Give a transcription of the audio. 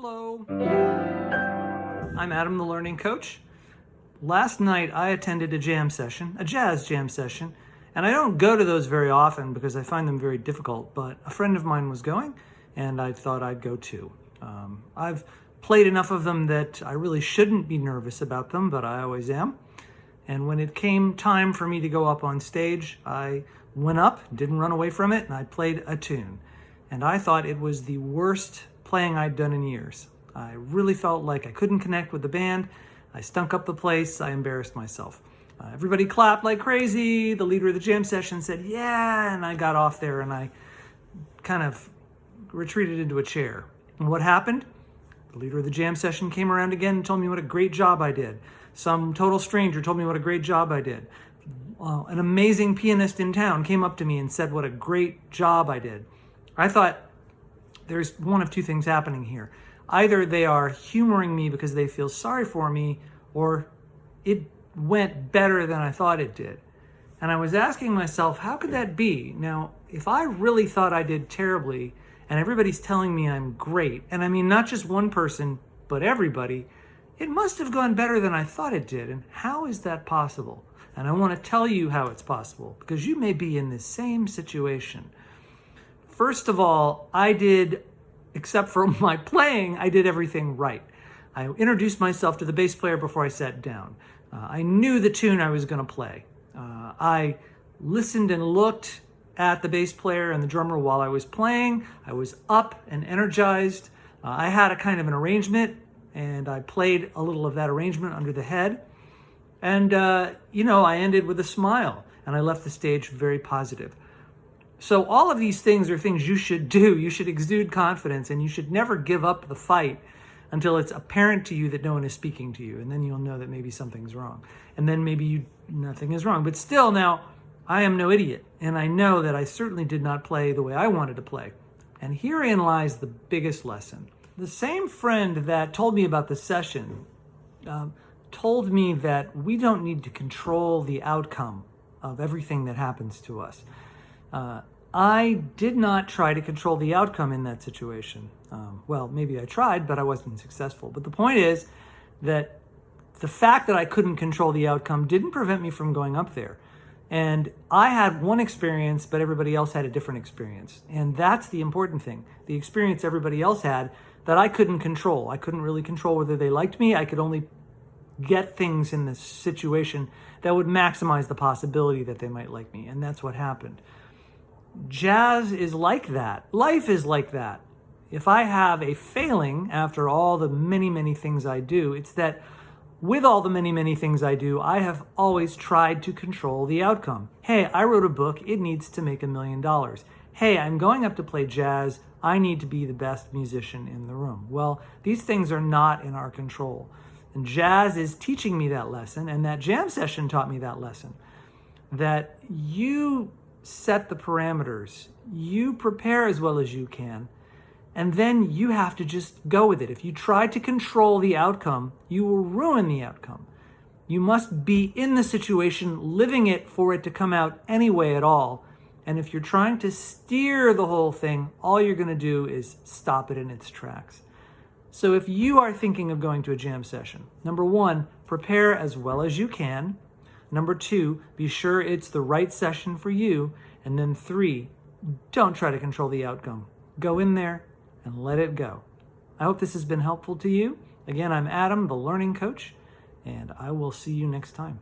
Hello, I'm Adam, the Learning Coach. Last night I attended a jazz jam session, and I don't go to those very often because I find them very difficult, but a friend of mine was going, and I thought I'd go too. I've played enough of them that I really shouldn't be nervous about them, but I always am. And when it came time for me to go up on stage, I went up, didn't run away from it, and I played a tune. And I thought it was the worst playing I'd done in years. I really felt like I couldn't connect with the band. I stunk up the place. I embarrassed myself. Everybody clapped like crazy. The leader of the jam session said, "Yeah," and I got off there and I kind of retreated into a chair. And what happened? The leader of the jam session came around again and told me what a great job I did. Some total stranger told me what a great job I did. An amazing pianist in town came up to me and said what a great job I did. I thought, there's one of two things happening here. Either they are humoring me because they feel sorry for me, or it went better than I thought it did. And I was asking myself, how could that be? Now, if I really thought I did terribly, and everybody's telling me I'm great, and I mean not just one person, but everybody, it must have gone better than I thought it did. And how is that possible? And I want to tell you how it's possible, because you may be in the same situation. First of all, I did, except for my playing, I did everything right. I introduced myself to the bass player before I sat down. I knew the tune I was going to play. I listened and looked at the bass player and the drummer while I was playing. I was up and energized. I had a kind of an arrangement, and I played a little of that arrangement under the head. And, I ended with a smile, and I left the stage very positive. So all of these things are things you should do. You should exude confidence, and you should never give up the fight until it's apparent to you that no one is speaking to you. And then you'll know that maybe something's wrong. And then maybe nothing is wrong. But still, now, I am no idiot. And I know that I certainly did not play the way I wanted to play. And herein lies the biggest lesson. The same friend that told me about the session told me that we don't need to control the outcome of everything that happens to us. I did not try to control the outcome in that situation. Well, maybe I tried, but I wasn't successful. But the point is that the fact that I couldn't control the outcome didn't prevent me from going up there. And I had one experience, but everybody else had a different experience. And that's the important thing. The experience everybody else had that I couldn't control. I couldn't really control whether they liked me. I could only get things in this situation that would maximize the possibility that they might like me. And that's what happened. Jazz is like that. Life is like that. If I have a failing after all the many, many things I do, it's that with all the many, many things I do, I have always tried to control the outcome. Hey, I wrote a book. It needs to make $1 million. Hey, I'm going up to play jazz. I need to be the best musician in the room. Well, these things are not in our control. And jazz is teaching me that lesson, and that jam session taught me that lesson. That you set the parameters, you prepare as well as you can, and then you have to just go with it. If you try to control the outcome, you will ruin the outcome. You must be in the situation, living it for it to come out anyway at all. And if you're trying to steer the whole thing, all you're going to do is stop it in its tracks. So if you are thinking of going to a jam session, number one, prepare as well as you can. Number two, be sure it's the right session for you. And then three, don't try to control the outcome. Go in there and let it go. I hope this has been helpful to you. Again, I'm Adam, the Learning Coach, and I will see you next time.